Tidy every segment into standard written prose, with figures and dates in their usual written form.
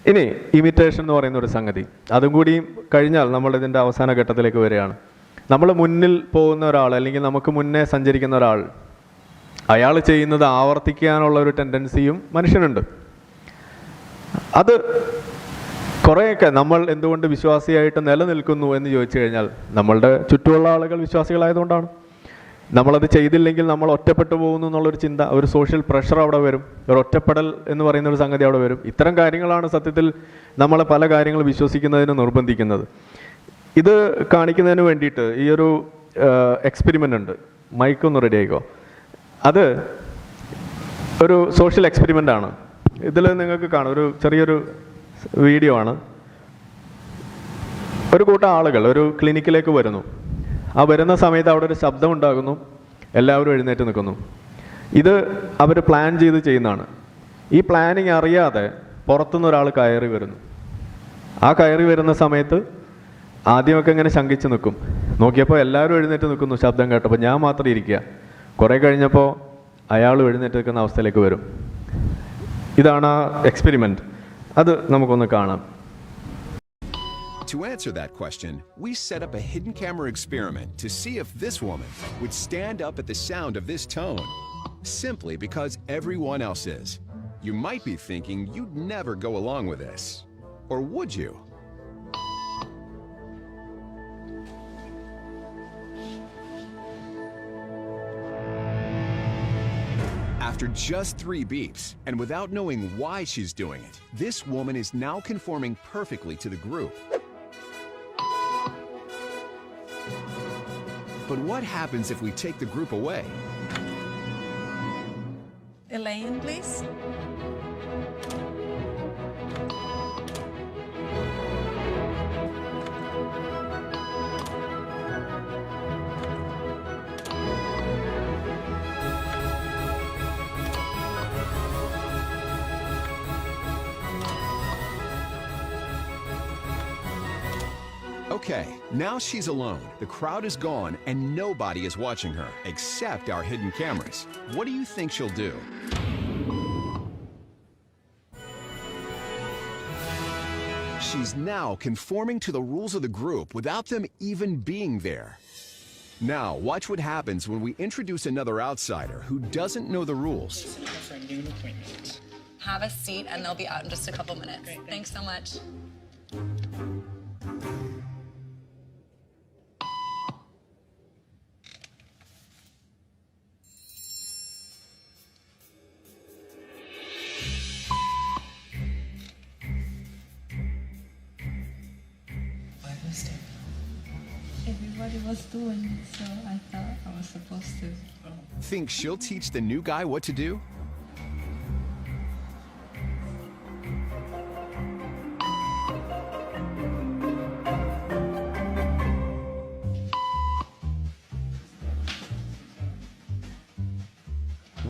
ഇനി ഇമിറ്റേഷൻ എന്ന് പറയുന്ന ഒരു സംഗതി, അതും കൂടി കഴിഞ്ഞാൽ നമ്മൾ ഇതിൻ്റെ അവസാന ഘട്ടത്തിലേക്ക് വരികയാണ്. നമ്മൾ മുന്നിൽ പോകുന്ന ഒരാൾ അല്ലെങ്കിൽ നമുക്ക് മുന്നേ സഞ്ചരിക്കുന്ന ഒരാൾ, അയാൾ ചെയ്യുന്നത് ആവർത്തിക്കാനുള്ള ഒരു ടെൻഡൻസിയും മനുഷ്യനുണ്ട്. അത് കുറേയൊക്കെ നമ്മൾ എന്തുകൊണ്ട് വിശ്വാസിയായിട്ട് നിലനിൽക്കുന്നു എന്ന് ചോദിച്ചു കഴിഞ്ഞാൽ നമ്മളുടെ ചുറ്റുമുള്ള ആളുകൾ വിശ്വാസികളായതുകൊണ്ടാണ്. നമ്മളത് ചെയ്തില്ലെങ്കിൽ നമ്മൾ ഒറ്റപ്പെട്ടു പോകുന്നു എന്നുള്ളൊരു ചിന്ത, ഒരു സോഷ്യൽ പ്രഷർ അവിടെ വരും, ഒരു ഒറ്റപ്പെടൽ എന്ന് പറയുന്ന ഒരു സംഗതി അവിടെ വരും. ഇത്തരം കാര്യങ്ങളാണ് സത്യത്തിൽ നമ്മളെ പല കാര്യങ്ങൾ വിശ്വസിക്കുന്നതിന് നിർബന്ധിക്കുന്നത്. ഇത് കാണിക്കുന്നതിന് വേണ്ടിയിട്ട് ഈ ഒരു എക്സ്പെരിമെൻ്റ് ഉണ്ട്. മൈക്കൊന്ന് റെഡി ആയിക്കോ. അത് ഒരു സോഷ്യൽ എക്സ്പെരിമെൻ്റ് ആണ്. ഇതിൽ നിങ്ങൾക്ക് കാണാം, ഒരു ചെറിയൊരു വീഡിയോ ആണ്. ഒരു കൂട്ടം ആളുകൾ ഒരു ക്ലിനിക്കിലേക്ക് വരുന്നു. ആ വരുന്ന സമയത്ത് അവിടെ ഒരു ശബ്ദം ഉണ്ടാകുന്നു, എല്ലാവരും എഴുന്നേറ്റ് നിൽക്കുന്നു. ഇത് അവർ പ്ലാൻ ചെയ്ത് ചെയ്യുന്നതാണ്. ഈ പ്ലാനിങ് അറിയാതെ പുറത്തുനിന്ന് ഒരാൾ കയറി വരുന്നു. ആ കയറി വരുന്ന സമയത്ത് ആദ്യമൊക്കെ ഇങ്ങനെ ശങ്കിച്ച് നിൽക്കും. നോക്കിയപ്പോൾ എല്ലാവരും എഴുന്നേറ്റ് നിൽക്കുന്നു ശബ്ദം കേട്ടപ്പോൾ, ഞാൻ മാത്രം ഇരിക്കുക. കുറേ കഴിഞ്ഞപ്പോൾ അയാൾ എഴുന്നേറ്റ് നിൽക്കുന്ന അവസ്ഥയിലേക്ക് വരും. ഇതാണ് ആ എക്സ്പെരിമെൻറ്റ്. അത് നമുക്കൊന്ന് കാണാം. To answer that question, we set up a hidden camera experiment to see if this woman would stand up at the sound of this tone, simply because everyone else is. You might be thinking you'd never go along with this. Or would you? After just 3 beeps, and without knowing why she's doing it, this woman is now conforming perfectly to the group. But what happens if we take the group away? Elaine, please. Okay, now she's alone. The crowd is gone and nobody is watching her except our hidden cameras. What do you think she'll do? She's now conforming to the rules of the group without them even being there. Now, watch what happens when we introduce another outsider who doesn't know the rules. For a noon appointment. Have a seat and they'll be out in just a couple minutes. Great, thanks so much. Everybody was doing it, so I thought I was supposed to. Think she'll teach the new guy what to do?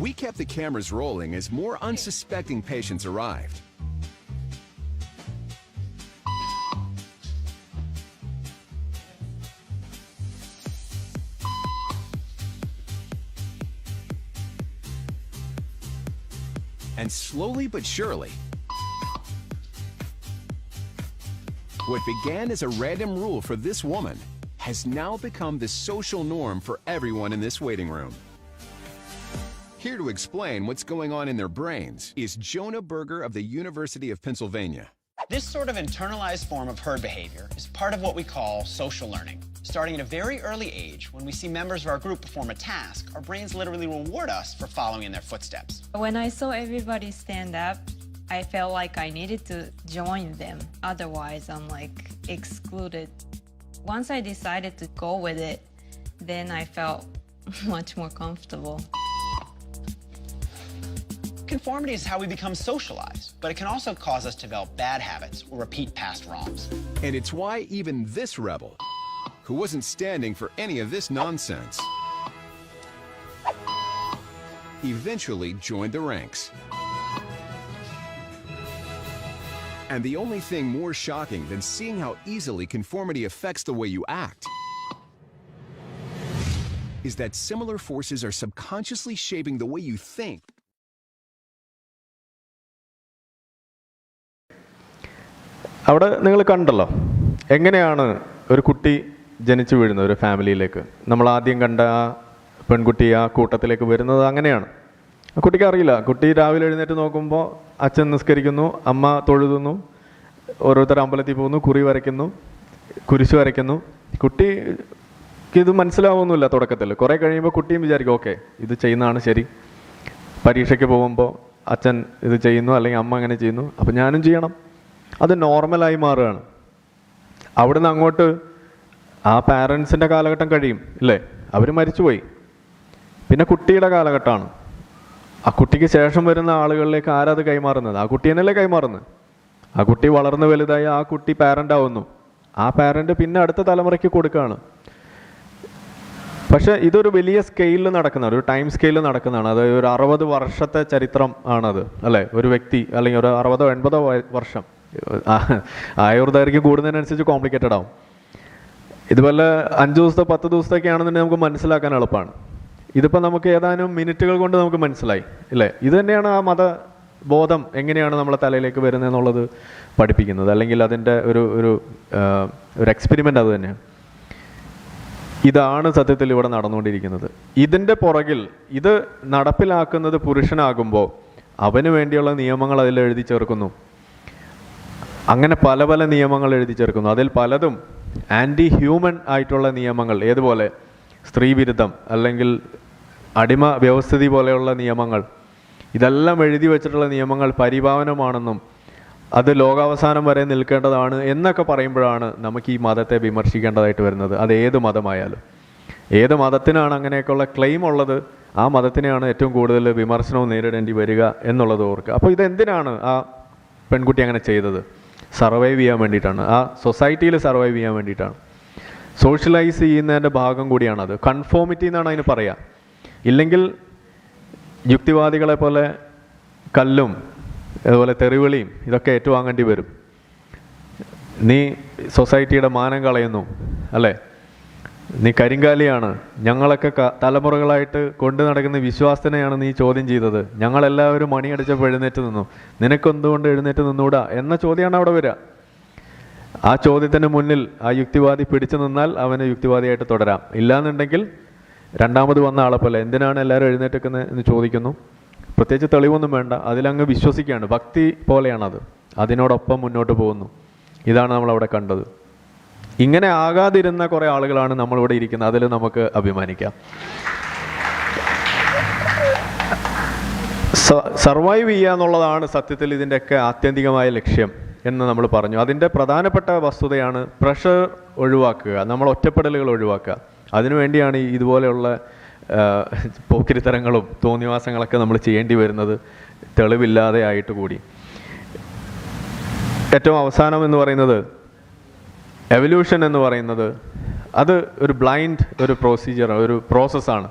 We kept the cameras rolling as more unsuspecting patients arrived. And slowly but surely, what began as a random rule for this woman has now become the social norm for everyone in this waiting room. Here to explain what's going on in their brains is Jonah Berger of the University of Pennsylvania. This sort of internalized form of herd behavior is part of what we call social learning. Starting at a very early age, when we see members of our group perform a task, our brains literally reward us for following in their footsteps. When I saw everybody stand up, I felt like I needed to join them. Otherwise, I'm like excluded. Once I decided to go with it, then I felt much more comfortable. Conformity is how we become socialized, but it can also cause us to develop bad habits or repeat past wrongs. And it's why even this rebel, who wasn't standing for any of this nonsense, eventually joined the ranks. And the only thing more shocking than seeing how easily conformity affects the way you act is that similar forces are subconsciously shaping the way you think. അവിടെ നിങ്ങൾ കണ്ടല്ലോ എങ്ങനെയാണ് ഒരു കുട്ടി ജനിച്ചു വീഴുന്നത് ഒരു ഫാമിലിയിലേക്ക്. നമ്മൾ ആദ്യം കണ്ട ആ പെൺകുട്ടി ആ കൂട്ടത്തിലേക്ക് വരുന്നത് അങ്ങനെയാണ്. ആ കുട്ടിക്ക് അറിയില്ല. കുട്ടി രാവിലെ എഴുന്നേറ്റ് നോക്കുമ്പോൾ അച്ഛൻ നിസ്കരിക്കുന്നു, അമ്മ തൊഴുതുന്നു, ഓരോരുത്തർ അമ്പലത്തിൽ പോകുന്നു, കുറി വരയ്ക്കുന്നു, കുരിശ് വരയ്ക്കുന്നു. കുട്ടിക്ക് ഇത് മനസ്സിലാവുന്നില്ല തുടക്കത്തിൽ. കുറേ കഴിയുമ്പോൾ കുട്ടിയും വിചാരിക്കും ഓക്കെ ഇത് ചെയ്യുന്നതാണ് ശരി. പരീക്ഷയ്ക്ക് പോകുമ്പോൾ അച്ഛൻ ഇത് ചെയ്യുന്നു അല്ലെങ്കിൽ അമ്മ അങ്ങനെ ചെയ്യുന്നു, അപ്പം ഞാനും ചെയ്യണം. അത് നോർമലായി മാറുകയാണ്. അവിടുന്ന് അങ്ങോട്ട് ആ പാരൻസിൻ്റെ കാലഘട്ടം കഴിയും ഇല്ലേ, അവർ മരിച്ചുപോയി. പിന്നെ കുട്ടിയുടെ കാലഘട്ടമാണ്. ആ കുട്ടിക്ക് ശേഷം വരുന്ന ആളുകളിലേക്ക് ആരത് കൈമാറുന്നത്? ആ കുട്ടി തന്നെയല്ലേ കൈമാറുന്നത്. ആ കുട്ടി വളർന്ന് വലുതായി ആ കുട്ടി പാരൻ്റ് ആവുന്നു. ആ പാരൻ്റ് പിന്നെ അടുത്ത തലമുറയ്ക്ക് കൊടുക്കുകയാണ്. പക്ഷേ ഇതൊരു വലിയ സ്കെയിലിൽ നടക്കുന്നതാണ്, ഒരു ടൈം സ്കെയിലിൽ നടക്കുന്നതാണ്. അത് ഒരു 60 വർഷത്തെ ചരിത്രം ആണത് അല്ലേ. ഒരു വ്യക്തി അല്ലെങ്കിൽ ഒരു 60-80 വർഷം. ആയുർദൈർഘ്യം കൂടുന്നതിനനുസരിച്ച് കോംപ്ലിക്കേറ്റഡ് ആവും. ഇതുപോലെ 5 ദിവസത്തെ 10 ദിവസത്തൊക്കെ ആണെന്നുണ്ടെങ്കിൽ നമുക്ക് മനസ്സിലാക്കാൻ എളുപ്പമാണ്. ഇതിപ്പോൾ നമുക്ക് ഏതാനും മിനിറ്റുകൾ കൊണ്ട് നമുക്ക് മനസ്സിലായി ഇല്ലേ. ഇത് തന്നെയാണ് ആ മതബോധം എങ്ങനെയാണ് നമ്മളെ തലയിലേക്ക് വരുന്നത് എന്നുള്ളത് പഠിപ്പിക്കുന്നത്. അല്ലെങ്കിൽ അതിൻ്റെ ഒരു എക്സ്പെരിമെൻ്റ് അത് തന്നെയാണ്. ഇതാണ് സത്യത്തിൽ ഇവിടെ നടന്നുകൊണ്ടിരിക്കുന്നത്. ഇതിൻ്റെ പുറകിൽ ഇത് നടപ്പിലാക്കുന്നത് പുരുഷനാകുമ്പോൾ അവന് വേണ്ടിയുള്ള നിയമങ്ങൾ അതിൽ എഴുതി ചേർക്കുന്നു. അങ്ങനെ പല പല നിയമങ്ങൾ എഴുതി ചേർക്കുന്നു. അതിൽ പലതും ആൻറ്റി ഹ്യൂമൻ ആയിട്ടുള്ള നിയമങ്ങൾ. ഏതുപോലെ സ്ത്രീവിരുദ്ധം അല്ലെങ്കിൽ അടിമ വ്യവസ്ഥിതി പോലെയുള്ള നിയമങ്ങൾ. ഇതെല്ലാം എഴുതി വെച്ചിട്ടുള്ള നിയമങ്ങൾ പരിപാവനമാണെന്നും അത് ലോകാവസാനം വരെ നിൽക്കേണ്ടതാണ് എന്നൊക്കെ പറയുമ്പോഴാണ് നമുക്ക് ഈ മതത്തെ വിമർശിക്കേണ്ടതായിട്ട് വരുന്നത്. അത് ഏത് മതമായാലും. ഏത് മതത്തിനാണ് അങ്ങനെയൊക്കെയുള്ള ക്ലെയിം ഉള്ളത്, ആ മതത്തിനെയാണ് ഏറ്റവും കൂടുതൽ വിമർശനവും നേരിടേണ്ടി വരിക എന്നുള്ളത് ഓർക്കുക. അപ്പോൾ ഇതെന്തിനാണ് ആ പെൺകുട്ടി അങ്ങനെ ചെയ്തത്? സർവൈവ് ചെയ്യാൻ വേണ്ടിയിട്ടാണ്. ആ സൊസൈറ്റിയിൽ സർവൈവ് ചെയ്യാൻ വേണ്ടിയിട്ടാണ്. സോഷ്യലൈസ് ചെയ്യുന്നതിൻ്റെ ഭാഗം കൂടിയാണത്. കൺഫോമിറ്റി എന്നാണ് അതിന് പറയുക. ഇല്ലെങ്കിൽ യുക്തിവാദികളെ പോലെ കല്ലും അതുപോലെ തെറിവിളിയും ഇതൊക്കെ ഏറ്റുവാങ്ങേണ്ടി വരും. നീ സൊസൈറ്റിയുടെ മാനം കളയുന്നു അല്ലേ, നീ കരിങ്കാലിയാണ്, ഞങ്ങളൊക്കെ തലമുറകളായിട്ട് കൊണ്ടു നടക്കുന്ന വിശ്വാസത്തിനെയാണ് നീ ചോദ്യം ചെയ്തത്, ഞങ്ങളെല്ലാവരും മണിയടിച്ചപ്പോൾ എഴുന്നേറ്റ് നിന്നു, നിനക്കെന്തുകൊണ്ട് എഴുന്നേറ്റ് നിന്നൂടാ എന്ന ചോദ്യമാണ് അവിടെ വരിക. ആ ചോദ്യത്തിന് മുന്നിൽ ആ യുക്തിവാദി പിടിച്ചു നിന്നാൽ അവന് യുക്തിവാദിയായിട്ട് തുടരാം. ഇല്ലാന്നുണ്ടെങ്കിൽ രണ്ടാമത് വന്ന ആളെ പോലെ എന്തിനാണ് എല്ലാവരും എഴുന്നേറ്റേക്കുന്നത് എന്ന് ചോദിക്കുന്നു. പ്രത്യേകിച്ച് തെളിവൊന്നും വേണ്ട, അതിലങ്ങ് വിശ്വസിക്കുകയാണ്. ഭക്തി പോലെയാണത്. അതിനോടൊപ്പം മുന്നോട്ട് പോകുന്നു. ഇതാണ് നമ്മളവിടെ കണ്ടത്. ഇങ്ങനെ ആകാതിരുന്ന കുറേ ആളുകളാണ് നമ്മളിവിടെ ഇരിക്കുന്നത്. അതിൽ നമുക്ക് അഭിമാനിക്കാം. സർവൈവ് ചെയ്യുക എന്നുള്ളതാണ് സത്യത്തിൽ ഇതിൻ്റെയൊക്കെ ആത്യന്തികമായ ലക്ഷ്യം എന്ന് നമ്മൾ പറഞ്ഞു. അതിൻ്റെ പ്രധാനപ്പെട്ട വസ്തുതയാണ് പ്രഷർ ഒഴിവാക്കുക, നമ്മൾ ഒറ്റപ്പെടലുകൾ ഒഴിവാക്കുക. അതിനുവേണ്ടിയാണ് ഇതുപോലെയുള്ള പോക്കിരിത്തരങ്ങളും തോന്നിവാസങ്ങളൊക്കെ നമ്മൾ ചെയ്യേണ്ടി വരുന്നത്, തെളിവില്ലാതെ ആയിട്ട് കൂടി. ഏറ്റവും അവസാനം എന്ന് പറയുന്നത് എവല്യൂഷൻ എന്ന് പറയുന്നത് അത് ഒരു ബ്ലൈൻഡ് ഒരു പ്രോസീജിയർ, ഒരു പ്രോസസ്സാണ്.